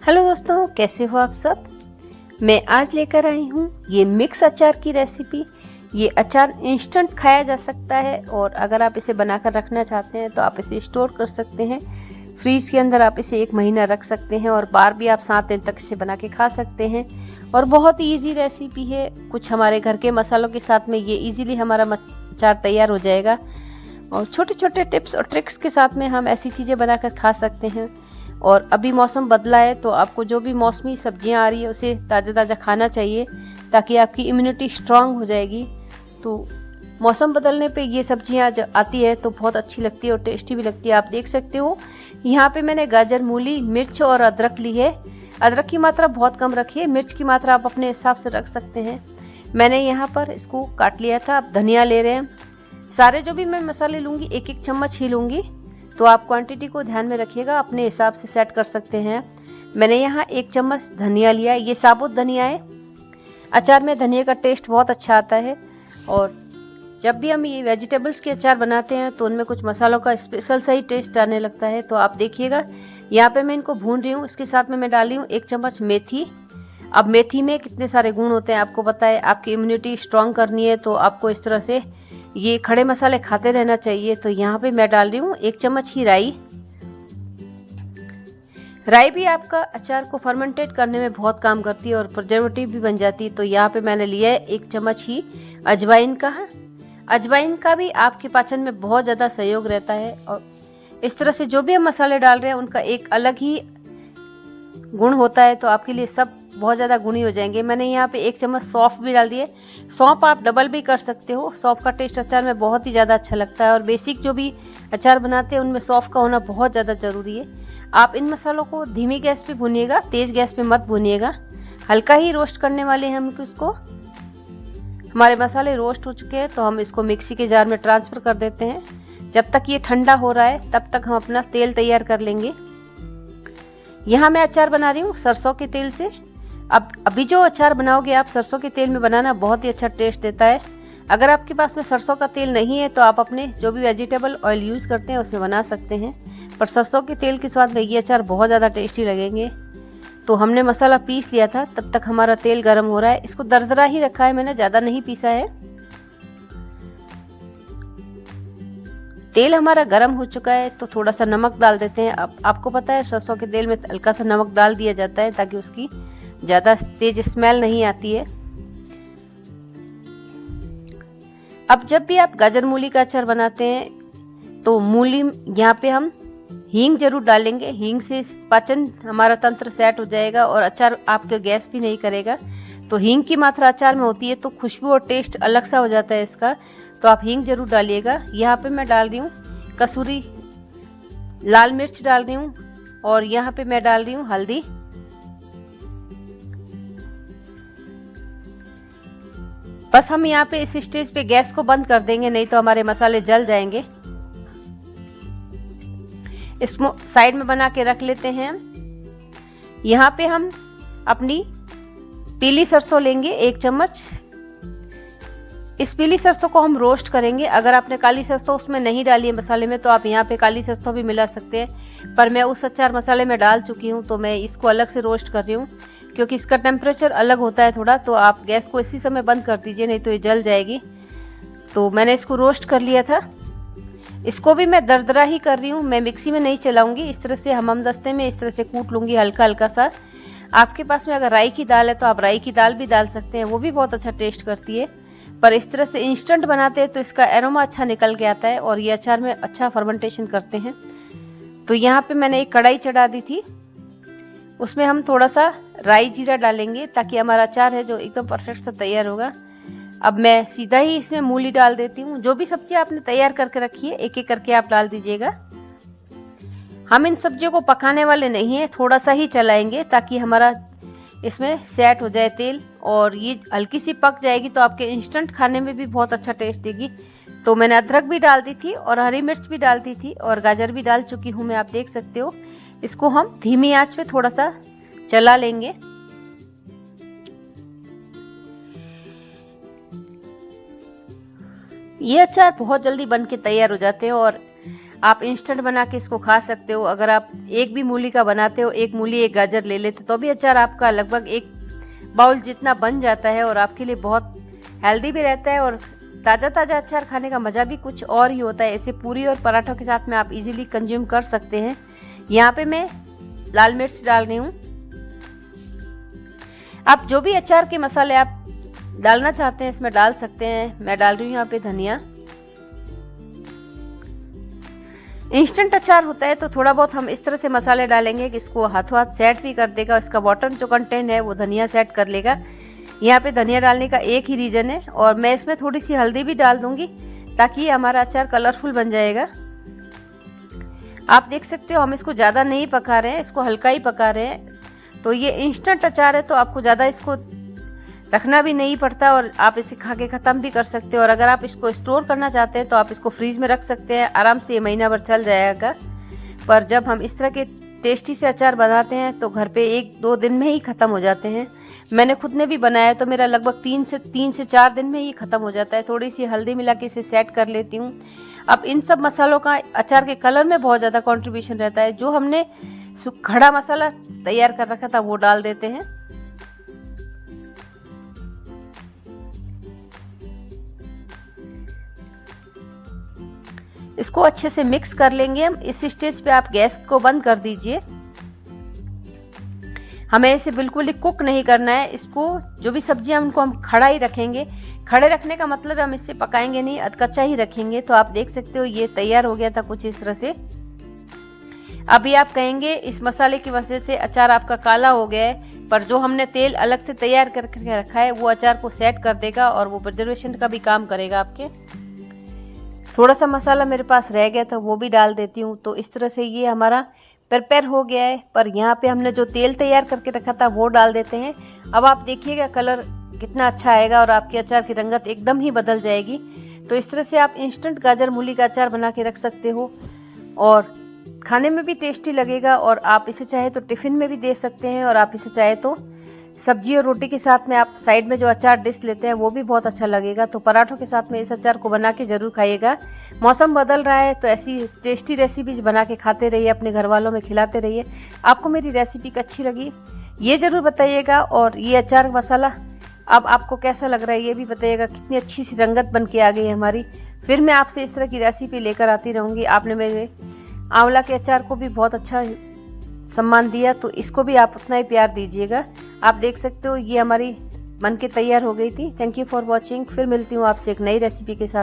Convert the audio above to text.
Hello दोस्तों, कैसे हो आप सब। मैं आज लेकर आई हूँ ये मिक्स अचार की रेसिपी। ये अचार इंस्टेंट खाया जा सकता है और अगर आप इसे बनाकर रखना चाहते हैं तो आप इसे स्टोर कर सकते हैं। फ्रीज के अंदर आप इसे 1 महीना रख सकते हैं और बार भी आप 7 दिन तक इसे बना के खा सकते हैं। और बहुत ही ईजी रेसिपी है। कुछ हमारे घर के मसालों के साथ में ये ईजीली हमारा अचार तैयार हो जाएगा और छोटे छोटे टिप्स और ट्रिक्स के साथ में हम ऐसी चीज़ें बनाकर खा सकते हैं। और अभी मौसम बदला है तो आपको जो भी मौसमी सब्जियां आ रही है उसे ताज़ा ताज़ा खाना चाहिए ताकि आपकी इम्यूनिटी स्ट्रांग हो जाएगी। तो मौसम बदलने पे ये सब्जियां जब आती है तो बहुत अच्छी लगती है और टेस्टी भी लगती है। आप देख सकते हो यहाँ पे मैंने गाजर, मूली, मिर्च और अदरक ली है। अदरक की मात्रा बहुत कम रखिए, मिर्च की मात्रा आप अपने हिसाब से रख सकते हैं। मैंने यहाँ पर इसको काट लिया था। अब धनिया ले रहे हैं। सारे जो भी मैं मसाले लूँगी 1-1 चम्मच ही लूँगी, तो आप क्वांटिटी को ध्यान में रखिएगा, अपने हिसाब से सेट कर सकते हैं। मैंने यहाँ 1 चम्मच धनिया लिया है। ये साबुत धनिया है। अचार में धनिया का टेस्ट बहुत अच्छा आता है। और जब भी हम ये वेजिटेबल्स के अचार बनाते हैं तो उनमें कुछ मसालों का स्पेशल सा ही टेस्ट आने लगता है। तो आप देखिएगा यहाँ पे मैं इनको भून रही हूँ। इसके साथ में मैं डाली हूँ 1 चम्मच मेथी। अब मेथी में कितने सारे गुण होते हैं आपको पता है। आपकी इम्यूनिटी स्ट्रांग करनी है तो आपको इस तरह से ये खड़े मसाले खाते रहना चाहिए। तो यहाँ पे मैं डाल रही हूँ 1 चम्मच ही राई। राई भी आपका अचार को फर्मेंटेट करने में बहुत काम करती है और प्रिजर्वेटिव भी बन जाती है। तो यहाँ पे मैंने लिया है 1 चम्मच ही अजवाइन का। अजवाइन का भी आपके पाचन में बहुत ज़्यादा सहयोग रहता है। और इस तरह से जो भी हम मसाले डाल रहे हैं उनका एक अलग ही गुण होता है, तो आपके लिए सब बहुत ज़्यादा गुणी हो जाएंगे। मैंने यहाँ पे 1 चम्मच सौंफ भी डाल दिए। सौंफ आप डबल भी कर सकते हो। सौंफ का टेस्ट अचार में बहुत ही ज़्यादा अच्छा लगता है और बेसिक जो भी अचार बनाते हैं उनमें सौंफ का होना बहुत ज़्यादा ज़रूरी है। आप इन मसालों को धीमी गैस पे भूनिएगा, तेज़ गैस पे मत भूनिएगा। हल्का ही रोस्ट करने वाले हैं हम इसको। हमारे मसाले रोस्ट हो चुके हैं तो हम इसको मिक्सी के जार में ट्रांसफ़र कर देते हैं। जब तक ये ठंडा हो रहा है तब तक हम अपना तेल तैयार कर लेंगे। यहाँ मैं अचार बना रही हूँ सरसों के तेल से। अब अभी जो अचार बनाओगे आप सरसों के तेल में बनाना, बहुत ही अच्छा टेस्ट देता है। अगर आपके पास में सरसों का तेल नहीं है तो आप अपने जो भी वेजिटेबल ऑयल यूज़ करते हैं उसमें बना सकते हैं, पर सरसों के तेल के स्वाद में ये अचार बहुत ज़्यादा टेस्टी लगेंगे। तो हमने मसाला पीस लिया था, तब तक हमारा तेल गर्म हो रहा है। इसको दरदरा ही रखा है मैंने, ज़्यादा नहीं पीसा है। तेल हमारा गर्म हो चुका है तो थोड़ा सा नमक डाल देते हैं। अब आपको पता है सरसों के तेल में हल्का सा नमक डाल दिया जाता है ताकि उसकी ज़्यादा तेज स्मेल नहीं आती है। अब जब भी आप गाजर मूली का अचार बनाते हैं तो मूली यहाँ पे हम हींग जरूर डालेंगे। हींग से पाचन हमारा तंत्र सेट हो जाएगा और अचार आपके गैस भी नहीं करेगा। तो हींग की मात्रा अचार में होती है तो खुशबू और टेस्ट अलग सा हो जाता है इसका। तो आप हींग जरूर डालिएगा। यहाँ पे मैं डाल रही हूँ कसूरी लाल मिर्च डाल रही हूँ और यहाँ पे मैं डाल रही हूँ हल्दी। बस हम यहाँ पे इस स्टेज पे गैस को बंद कर देंगे, नहीं तो हमारे मसाले जल जाएंगे। इसको साइड में बना के रख लेते हैं। यहाँ पे हम अपनी पीली सरसों लेंगे 1 चम्मच। इस पीली सरसों को हम रोस्ट करेंगे। अगर आपने काली सरसों उसमें नहीं डाली है मसाले में तो आप यहाँ पे काली सरसों भी मिला सकते हैं, पर मैं उस अचार मसाले में डाल चुकी हूँ तो मैं इसको अलग से रोस्ट कर रही हूँ क्योंकि इसका टेम्परेचर अलग होता है थोड़ा। तो आप गैस को इसी समय बंद कर दीजिए, नहीं तो ये जल जाएगी। तो मैंने इसको रोस्ट कर लिया था। इसको भी मैं दरदरा ही कर रही हूँ, मैं मिक्सी में नहीं चलाऊंगी। इस तरह से हमदस्ते में इस तरह से कूट लूँगी हल्का हल्का सा। आपके पास में अगर राई की दाल है तो आप राई की दाल भी डाल सकते हैं, वो भी बहुत अच्छा टेस्ट करती है। पर इस तरह से इंस्टेंट बनाते हैं तो इसका एरोमा अच्छा निकल के आता है और ये अचार में अच्छा फर्मेंटेशन करते हैं। तो यहाँ पे मैंने एक कढ़ाई चढ़ा दी थी, उसमें हम थोड़ा सा राई जीरा डालेंगे ताकि हमारा अचार है जो एकदम परफेक्ट सा तैयार होगा। अब मैं सीधा ही इसमें मूली डाल देती हूँ। जो भी सब्जी आपने तैयार करके रखी है एक एक करके आप डाल दीजिएगा। हम इन सब्जियों को पकाने वाले नहीं हैं, थोड़ा सा ही चलाएंगे ताकि हमारा इसमें सेट हो जाए तेल और ये हल्की सी पक जाएगी तो आपके इंस्टेंट खाने में भी बहुत अच्छा टेस्ट देगी। तो मैंने अदरक भी डाल दी थी और हरी मिर्च भी डाल दी थी और गाजर भी डाल चुकी हूँ मैं, आप देख सकते हो। इसको हम धीमी आंच पे थोड़ा सा चला लेंगे। ये अचार बहुत जल्दी बन के तैयार हो जाते हैं और आप इंस्टेंट बना के इसको खा सकते हो। अगर आप एक भी मूली का बनाते हो, एक मूली एक गाजर ले लेते तो भी अचार आपका लगभग एक बाउल जितना बन जाता है और आपके लिए बहुत हेल्दी भी रहता है। और ताज़ा ताज़ा अचार खाने का मज़ा भी कुछ और ही होता है। इसे पूरी और पराठों के साथ में आप इजीली कंज्यूम कर सकते हैं। यहाँ पे मैं लाल मिर्च डाल रही हूँ। आप जो भी अचार के मसाले आप डालना चाहते हैं इसमें डाल सकते हैं। मैं डाल रही हूँ यहाँ पे धनिया। इंस्टेंट अचार होता है तो थोड़ा बहुत हम इस तरह से मसाले डालेंगे कि इसको हाथों हाथ सेट भी कर देगा। इसका वाटर जो कंटेंट है वो धनिया सेट कर लेगा। यहाँ पे धनिया डालने का एक ही रीज़न है और मैं इसमें थोड़ी सी हल्दी भी डाल दूंगी ताकि हमारा अचार कलरफुल बन जाएगा। आप देख सकते हो हम इसको ज़्यादा नहीं पका रहे हैं, इसको हल्का ही पका रहे हैं। तो ये इंस्टेंट अचार है तो आपको ज़्यादा इसको रखना भी नहीं पड़ता और आप इसे खा के ख़त्म भी कर सकते हो। और अगर आप इसको स्टोर करना चाहते हैं तो आप इसको फ्रीज में रख सकते हैं, आराम से ये महीना भर चल जाएगा। पर जब हम इस तरह के टेस्टी से अचार बनाते हैं तो घर पे 1-2 दिन में ही ख़त्म हो जाते हैं। मैंने खुद ने भी बनाया तो मेरा लगभग 3 से 4 दिन में ही ख़त्म हो जाता है। थोड़ी सी हल्दी मिला के इसे सेट कर लेती हूँ। अब इन सब मसालों का अचार के कलर में बहुत ज़्यादा कंट्रीब्यूशन रहता है। जो हमने खड़ा मसाला तैयार कर रखा था वो डाल देते हैं। इसको अच्छे से मिक्स कर लेंगे हम। इस स्टेज पे आप गैस को बंद कर दीजिए। हमें इसे बिल्कुल ही कुक नहीं करना है। इसको जो भी सब्जियां उनको हम खड़ा ही रखेंगे। खड़े रखने का मतलब है हम इससे पकाएंगे नहीं, अधकच्चा ही रखेंगे। तो आप देख सकते हो ये तैयार हो गया था कुछ इस तरह से। अभी आप कहेंगे इस मसाले की वजह से अचार आपका काला हो गया है, पर जो हमने तेल अलग से तैयार करके रखा है वो अचार को सेट कर देगा और वो प्रिजर्वेशन का भी काम करेगा आपके। थोड़ा सा मसाला मेरे पास रह गया था वो भी डाल देती हूँ। तो इस तरह से ये हमारा प्रिपेयर हो गया है। पर यहाँ पे हमने जो तेल तैयार करके रखा था वो डाल देते हैं। अब आप देखिएगा कलर कितना अच्छा आएगा और आपके अचार की रंगत एकदम ही बदल जाएगी। तो इस तरह से आप इंस्टेंट गाजर मूली का अचार बना के रख सकते हो और खाने में भी टेस्टी लगेगा। और आप इसे चाहे तो टिफ़िन में भी दे सकते हैं और आप इसे चाहे तो सब्जी और रोटी के साथ में आप साइड में जो अचार डिश लेते हैं वो भी बहुत अच्छा लगेगा। तो पराठों के साथ में इस अचार को बना के ज़रूर खाइएगा। मौसम बदल रहा है तो ऐसी टेस्टी रेसिपीज बना के खाते रहिए, अपने घर वालों में खिलाते रहिए। आपको मेरी रेसिपी अच्छी लगी ये ज़रूर बताइएगा। और ये अचार मसाला अब आपको कैसा लग रहा है ये भी बताइएगा। कितनी अच्छी सी रंगत बन के आ गई हमारी। फिर मैं आपसे इस तरह की रेसिपी लेकर आती रहूँगी। आपने मेरे आंवला के अचार को भी बहुत अच्छा सम्मान दिया तो इसको भी आप उतना ही प्यार दीजिएगा। आप देख सकते हो ये हमारी बन के तैयार हो गई थी। Thank you for watching. फिर मिलती हूँ आपसे एक नई रेसिपी के साथ।